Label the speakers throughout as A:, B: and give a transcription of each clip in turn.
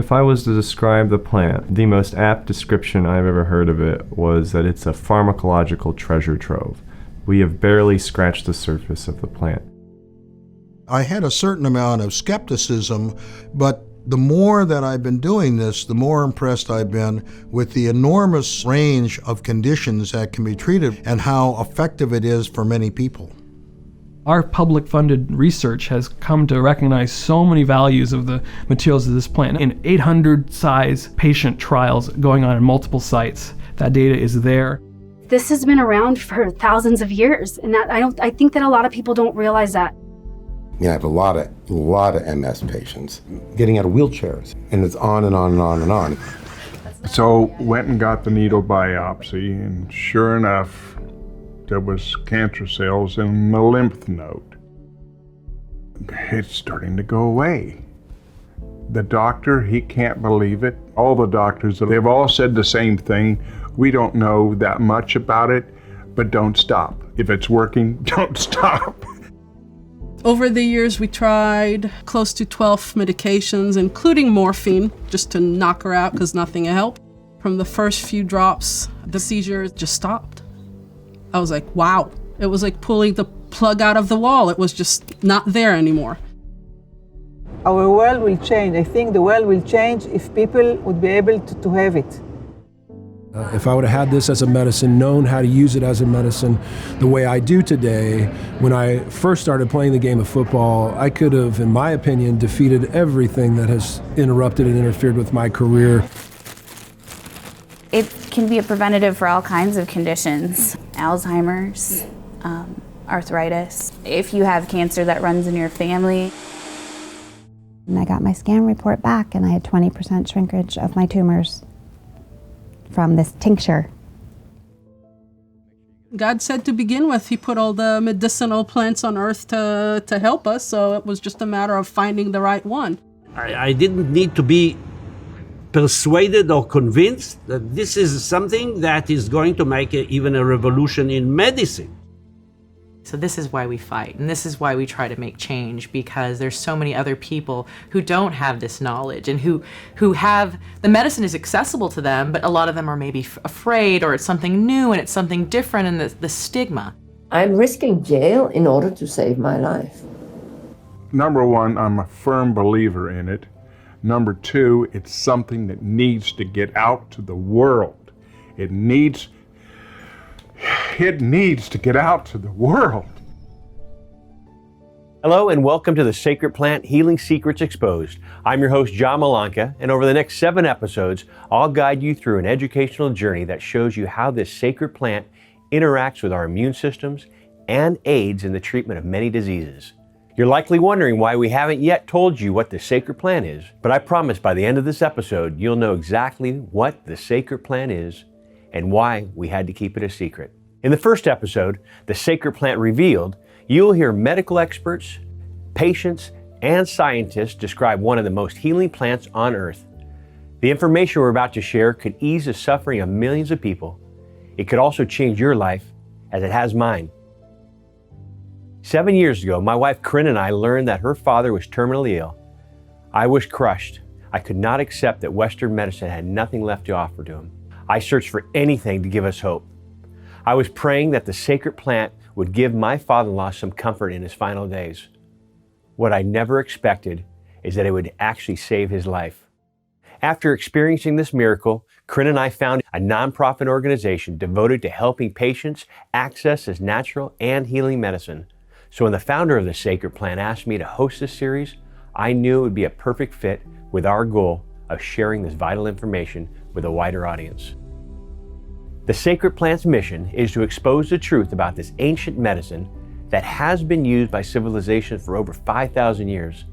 A: If I was to describe the plant, the most apt description I've ever heard of it was that it's a pharmacological treasure trove. We have barely scratched the surface of the plant.
B: I had a certain amount of skepticism, but the more that I've been doing this, the more impressed I've been with the enormous range of conditions that can be treated and how effective it is for many people.
C: Our public-funded research has come to recognize so many values of the materials of this plant. In 800-size patient trials going on in multiple sites, that data is there.
D: This has been around for thousands of years, and I think that a lot of people don't realize that.
E: I have a lot of MS patients getting out of wheelchairs, and it's on and on and on and on.
F: So went and got the needle biopsy, and sure enough, there was cancer cells in the lymph node. It's starting to go away. The doctor, he can't believe it. All the doctors, they've all said the same thing. We don't know that much about it, but don't stop. If it's working, don't stop.
G: Over the years, we tried close to 12 medications, including morphine, just to knock her out because nothing helped. From the first few drops, the seizure just stopped. I was like, wow. It was like pulling the plug out of the wall. It was just not there anymore.
H: Our world will change. I think the world will change if people would be able to have it.
I: If I would have had this as a medicine, known how to use it as a medicine the way I do today, when I first started playing the game of football, I could have, in my opinion, defeated everything that has interrupted and interfered with my career.
J: It can be a preventative for all kinds of conditions. Alzheimer's, arthritis. If you have cancer that runs in your family.
K: And I got my scan report back and I had 20% shrinkage of my tumors from this tincture.
G: God said to begin with, he put all the medicinal plants on earth to help us, so it was just a matter of finding the right one.
L: I didn't need to be persuaded or convinced that this is something that is going to make even a revolution in medicine.
M: So this is why we fight, and this is why we try to make change, because there's so many other people who don't have this knowledge and who have, the medicine is accessible to them, but a lot of them are maybe afraid, or it's something new and it's something different, and the stigma.
N: I'm risking jail in order to save my life.
F: Number one, I'm a firm believer in it. Number two, it's something that needs to get out to the world. It needs to get out to the world.
O: Hello and welcome to the Sacred Plant Healing Secrets Exposed. I'm your host, John Malanka, and over the next 7 episodes, I'll guide you through an educational journey that shows you how this sacred plant interacts with our immune systems and aids in the treatment of many diseases. You're likely wondering why we haven't yet told you what the sacred plant is, but I promise by the end of this episode, you'll know exactly what the sacred plant is and why we had to keep it a secret. In the first episode, The Sacred Plant Revealed, you'll hear medical experts, patients, and scientists describe one of the most healing plants on earth. The information we're about to share could ease the suffering of millions of people. It could also change your life, as it has mine. 7 years ago, my wife Corinne and I learned that her father was terminally ill. I was crushed. I could not accept that Western medicine had nothing left to offer to him. I searched for anything to give us hope. I was praying that the sacred plant would give my father-in-law some comfort in his final days. What I never expected is that it would actually save his life. After experiencing this miracle, Corinne and I founded a nonprofit organization devoted to helping patients access this natural and healing medicine. So when the founder of the sacred plant asked me to host this series, I knew it would be a perfect fit with our goal of sharing this vital information with a wider audience. The sacred plant's mission is to expose the truth about this ancient medicine that has been used by civilizations for over 5,000 years.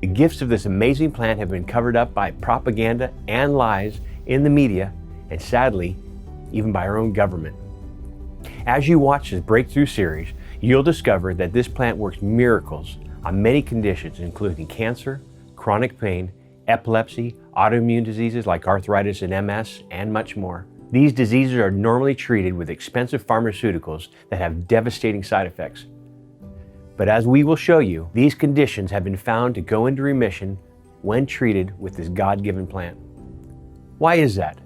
O: The gifts of this amazing plant have been covered up by propaganda and lies in the media, and sadly, even by our own government. As you watch this breakthrough series, you'll discover that this plant works miracles on many conditions, including cancer, chronic pain, epilepsy, autoimmune diseases like arthritis and MS, and much more. These diseases are normally treated with expensive pharmaceuticals that have devastating side effects. But as we will show you, these conditions have been found to go into remission when treated with this God-given plant. Why is that?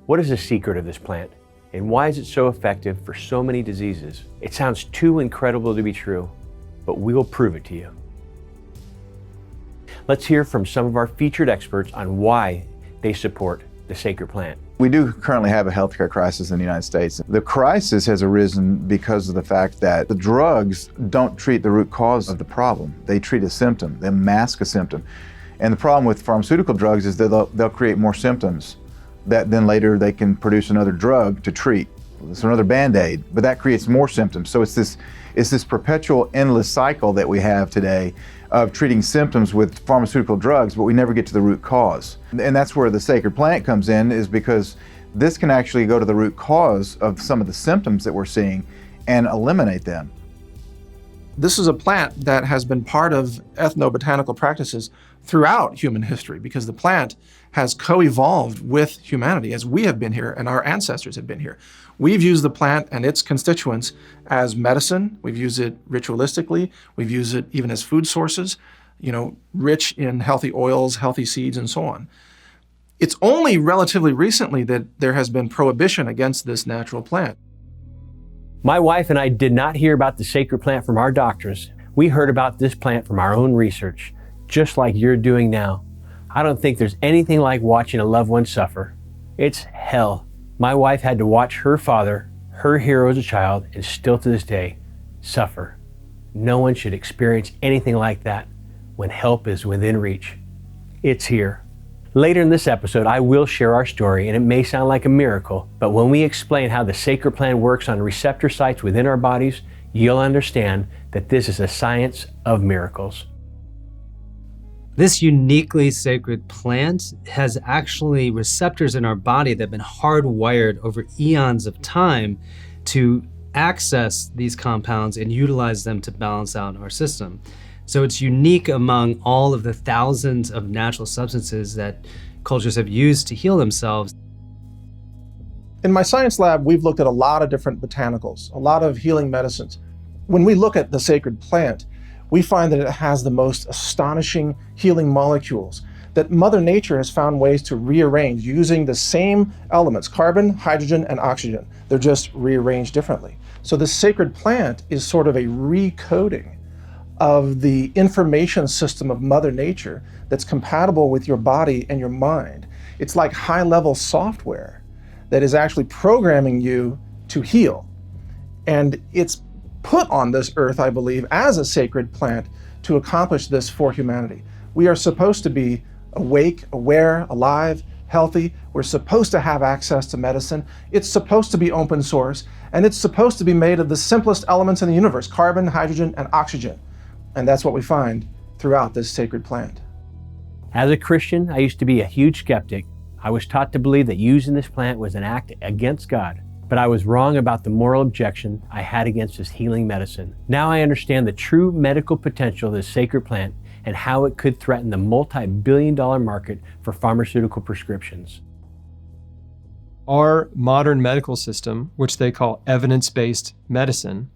O: What is the secret of this plant? And why is it so effective for so many diseases? It sounds too incredible to be true, but we will prove it to you. Let's hear from some of our featured experts on why they support the sacred plant.
P: We do currently have a healthcare crisis in the United States. The crisis has arisen because of the fact that the drugs don't treat the root cause of the problem. They treat a symptom, they mask a symptom. And the problem with pharmaceutical drugs is that they'll create more symptoms that then later they can produce another drug to treat. It's another Band-Aid, but that creates more symptoms. So it's this perpetual endless cycle that we have today of treating symptoms with pharmaceutical drugs, but we never get to the root cause. And that's where the sacred plant comes in, is because this can actually go to the root cause of some of the symptoms that we're seeing and eliminate them.
Q: This is a plant that has been part of ethnobotanical practices throughout human history, because the plant has co-evolved with humanity as we have been here and our ancestors have been here. We've used the plant and its constituents as medicine. We've used it ritualistically. We've used it even as food sources, rich in healthy oils, healthy seeds, and so on. It's only relatively recently that there has been prohibition against this natural plant.
O: My wife and I did not hear about the sacred plant from our doctors. We heard about this plant from our own research, just like you're doing now. I don't think there's anything like watching a loved one suffer. It's hell. My wife had to watch her father, her hero as a child, and still to this day, suffer. No one should experience anything like that when help is within reach. It's here. Later in this episode, I will share our story, and it may sound like a miracle, but when we explain how the sacred plant works on receptor sites within our bodies, you'll understand that this is a science of miracles.
R: This uniquely sacred plant has actually receptors in our body that have been hardwired over eons of time to access these compounds and utilize them to balance out our system. So it's unique among all of the thousands of natural substances that cultures have used to heal themselves.
Q: In my science lab, we've looked at a lot of different botanicals, a lot of healing medicines. When we look at the sacred plant, we find that it has the most astonishing healing molecules that Mother Nature has found ways to rearrange using the same elements, carbon, hydrogen, and oxygen. They're just rearranged differently. So the sacred plant is sort of a recoding of the information system of Mother Nature that's compatible with your body and your mind. It's like high-level software that is actually programming you to heal. And it's put on this earth, I believe, as a sacred plant to accomplish this for humanity. We are supposed to be awake, aware, alive, healthy. We're supposed to have access to medicine. It's supposed to be open source, and it's supposed to be made of the simplest elements in the universe, carbon, hydrogen, and oxygen. And that's what we find throughout this sacred plant.
O: As a Christian, I used to be a huge skeptic. I was taught to believe that using this plant was an act against God. But I was wrong about the moral objection I had against this healing medicine. Now I understand the true medical potential of this sacred plant and how it could threaten the multi-billion-dollar market for pharmaceutical prescriptions.
S: Our modern medical system, which they call evidence-based medicine,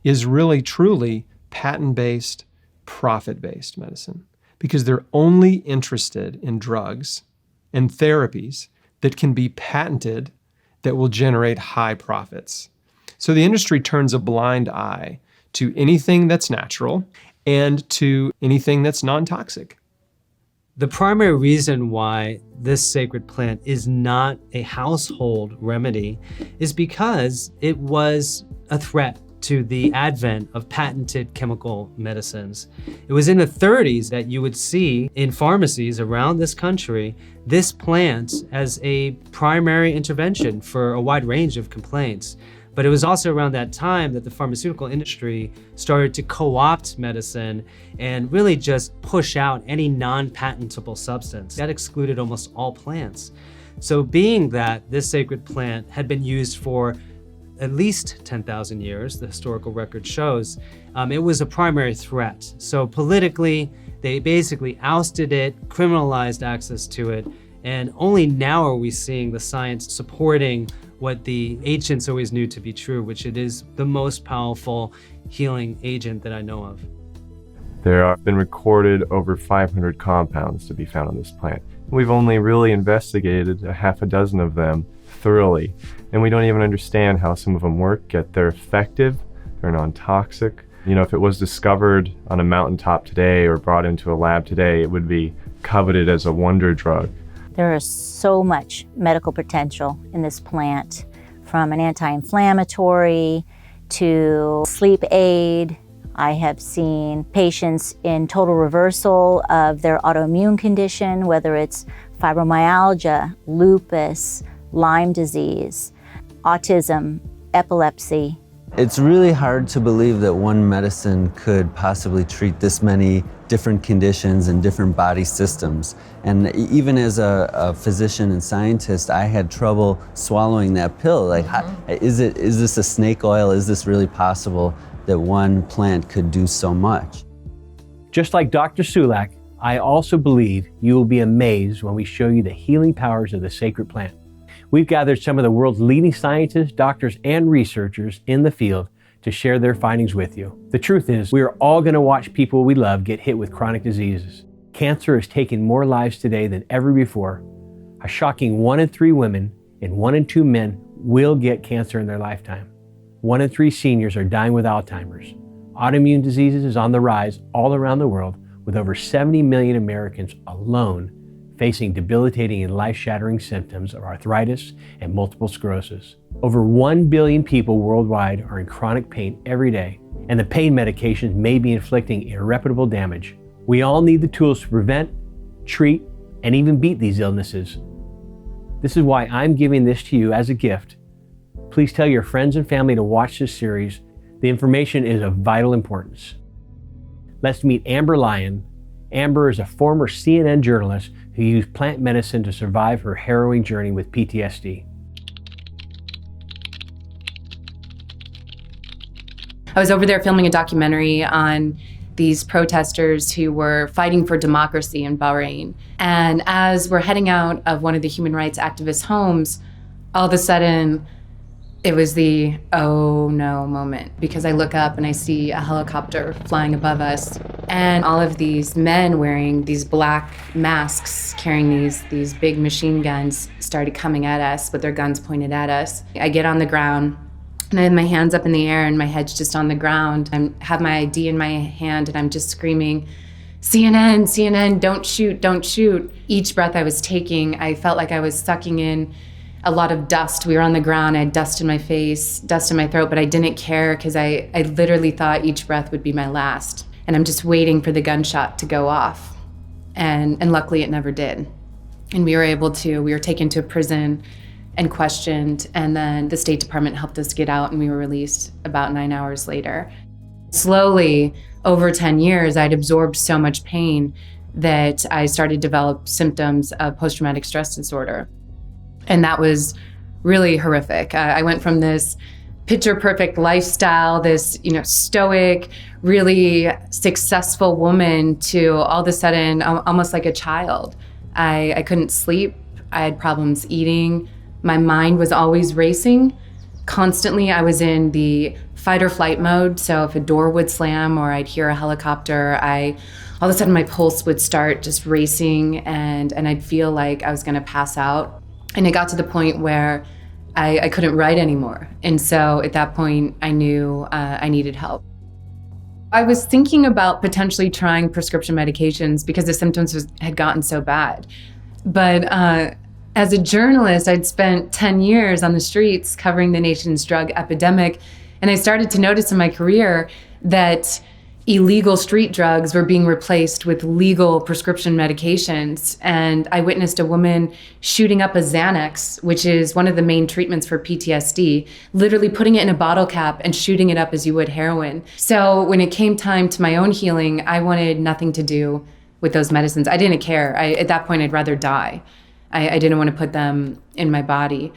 S: is really truly patent-based, profit-based medicine, because they're only interested in drugs and therapies that can be patented that will generate high profits. So the industry turns a blind eye to anything that's natural and to anything that's non-toxic.
R: The primary reason why this sacred plant is not a household remedy is because it was a threat to the advent of patented chemical medicines. It was in the 30s that you would see in pharmacies around this country this plant as a primary intervention for a wide range of complaints. But it was also around that time that the pharmaceutical industry started to co-opt medicine and really just push out any non-patentable substance. That excluded almost all plants. So being that this sacred plant had been used for at least 10,000 years, the historical record shows, it was a primary threat. So politically, they basically ousted it, criminalized access to it, and only now are we seeing the science supporting what the ancients always knew to be true, which it is the most powerful healing agent that I know of.
A: There have been recorded over 500 compounds to be found on this plant. We've only really investigated a half a dozen of them thoroughly, and we don't even understand how some of them work, yet they're effective, they're non-toxic. You know, if it was discovered on a mountaintop today or brought into a lab today, it would be coveted as a wonder drug.
T: There is so much medical potential in this plant, from an anti-inflammatory to sleep aid. I have seen patients in total reversal of their autoimmune condition, whether it's fibromyalgia, lupus, Lyme disease, autism, epilepsy.
U: It's really hard to believe that one medicine could possibly treat this many different conditions and different body systems. And even as a physician and scientist, I had trouble swallowing that pill. Like, is this a snake oil? Is this really possible that one plant could do so much?
O: Just like Dr. Sulak, I also believe you will be amazed when we show you the healing powers of the sacred plant. We've gathered some of the world's leading scientists, doctors, and researchers in the field to share their findings with you. The truth is, we are all going to watch people we love get hit with chronic diseases. Cancer is taking more lives today than ever before. A shocking 1 in 3 women and 1 in 2 men will get cancer in their lifetime. 1 in 3 seniors are dying with Alzheimer's. Autoimmune diseases is on the rise all around the world, with over 70 million Americans alone facing debilitating and life-shattering symptoms of arthritis and multiple sclerosis. Over 1 billion people worldwide are in chronic pain every day, and the pain medications may be inflicting irreparable damage. We all need the tools to prevent, treat, and even beat these illnesses. This is why I'm giving this to you as a gift. Please tell your friends and family to watch this series. The information is of vital importance. Let's meet Amber Lyon. Amber is a former CNN journalist who used plant medicine to survive her harrowing journey with PTSD.
V: I was over there filming a documentary on these protesters who were fighting for democracy in Bahrain. And as we're heading out of one of the human rights activists' homes, all of a sudden, it was the oh no moment, because I look up and I see a helicopter flying above us, and all of these men wearing these black masks, carrying these big machine guns, started coming at us with their guns pointed at us. I get on the ground and I have my hands up in the air and my head's just on the ground. I have my ID in my hand and I'm just screaming, CNN, CNN, don't shoot, don't shoot. Each breath I was taking, I felt like I was sucking in a lot of dust. We were on the ground, I had dust in my face, dust in my throat, but I didn't care because I literally thought each breath would be my last. And I'm just waiting for the gunshot to go off. And luckily it never did. And we were taken to a prison and questioned, and then the State Department helped us get out and we were released about 9 hours later. Slowly, over 10 years, I'd absorbed so much pain that I started to develop symptoms of post-traumatic stress disorder. And that was really horrific. I went from this picture-perfect lifestyle, this stoic, really successful woman, to all of a sudden almost like a child. I couldn't sleep. I had problems eating. My mind was always racing. Constantly, I was in the fight or flight mode. So if a door would slam or I'd hear a helicopter, all of a sudden my pulse would start just racing, and I'd feel like I was gonna pass out. And it got to the point where I couldn't write anymore. And so at that point, I knew I needed help. I was thinking about potentially trying prescription medications because the symptoms had gotten so bad. But as a journalist, I'd spent 10 years on the streets covering the nation's drug epidemic. And I started to notice in my career that illegal street drugs were being replaced with legal prescription medications. And I witnessed a woman shooting up a Xanax, which is one of the main treatments for PTSD, literally putting it in a bottle cap and shooting it up as you would heroin. So when it came time to my own healing, I wanted nothing to do with those medicines. I didn't care. At that point, I'd rather die. I didn't want to put them in my body.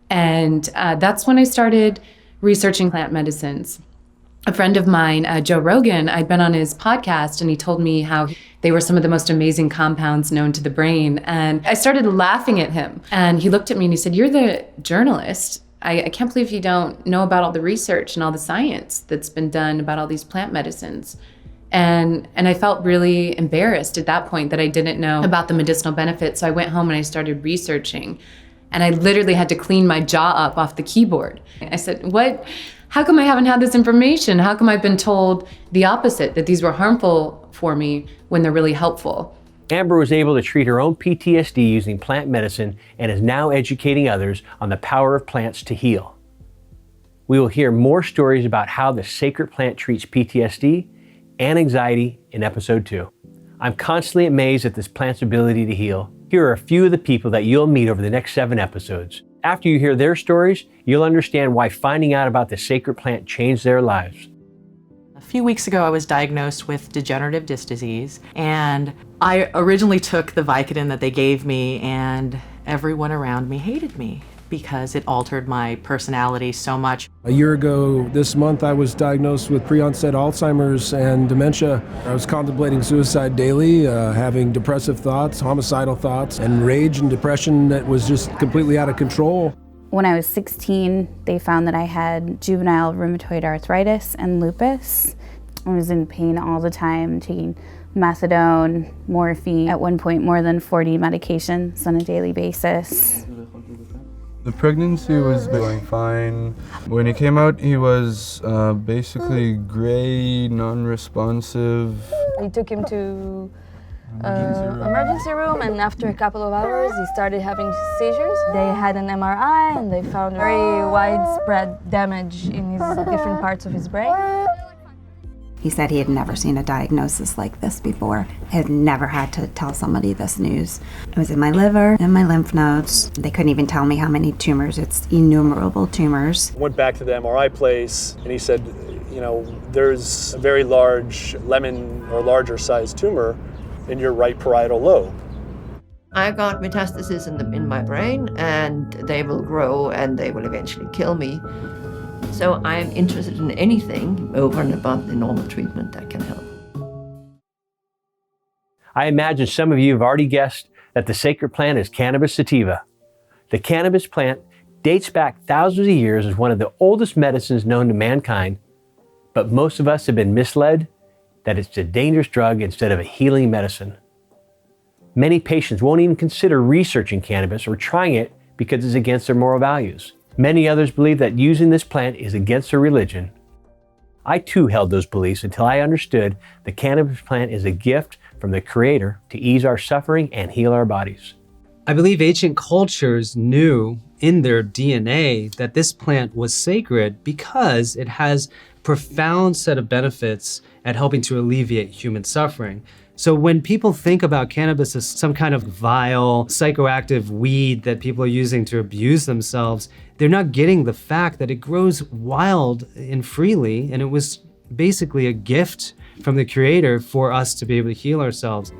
V: And that's when I started researching plant medicines. A friend of mine, Joe Rogan, I'd been on his podcast and he told me how they were some of the most amazing compounds known to the brain. And I started laughing at him. And he looked at me and he said, "You're the journalist. I can't believe you don't know about all the research and all the science that's been done about all these plant medicines." And I felt really embarrassed at that point that I didn't know about the medicinal benefits. So I went home and I started researching. And I literally had to clean my jaw up off the keyboard. I said, how come I haven't had this information? How come I've been told the opposite, that these were harmful for me when they're really helpful?
O: Amber was able to treat her own PTSD using plant medicine and is now educating others on the power of plants to heal. We will hear more stories about how the sacred plant treats PTSD and anxiety in episode 2. I'm constantly amazed at this plant's ability to heal. Here are a few of the people that you'll meet over the next 7 episodes. After you hear their stories, you'll understand why finding out about the sacred plant changed their lives.
M: A few weeks ago, I was diagnosed with degenerative disc disease, and I originally took the Vicodin that they gave me, and everyone around me hated me because it altered my personality so much.
I: A year ago this month, I was diagnosed with pre-onset Alzheimer's and dementia. I was contemplating suicide daily, having depressive thoughts, homicidal thoughts, and rage and depression that was just completely out of control.
J: When I was 16, they found that I had juvenile rheumatoid arthritis and lupus. I was in pain all the time, taking methadone, morphine, at one point more than 40 medications on a daily basis.
B: The pregnancy was going fine. When he came out, he was basically gray, non-responsive.
C: We took him to emergency room, and after a couple of hours, he started having seizures. They had an MRI, and they found very widespread damage in his different parts of his brain.
K: He said he had never seen a diagnosis like this before. He had never had to tell somebody this news. It was in my liver and my lymph nodes. They couldn't even tell me how many tumors. It's innumerable tumors.
W: Went back to the MRI place, and he said, there's a very large lemon or larger sized tumor in your right parietal lobe.
N: I got metastases in my brain, and they will grow and they will eventually kill me. So I am interested in anything over and above the normal treatment that can help.
O: I imagine some of you have already guessed that the sacred plant is cannabis sativa. The cannabis plant dates back thousands of years as one of the oldest medicines known to mankind, but most of us have been misled that it's a dangerous drug instead of a healing medicine. Many patients won't even consider researching cannabis or trying it because it's against their moral values. Many others believe that using this plant is against their religion. I too held those beliefs until I understood the cannabis plant is a gift from the Creator to ease our suffering and heal our bodies.
R: I believe ancient cultures knew in their DNA that this plant was sacred because it has a profound set of benefits at helping to alleviate human suffering. So when people think about cannabis as some kind of vile, psychoactive weed that people are using to abuse themselves, they're not getting the fact that it grows wild and freely, and it was basically a gift from the Creator for us to be able to heal ourselves.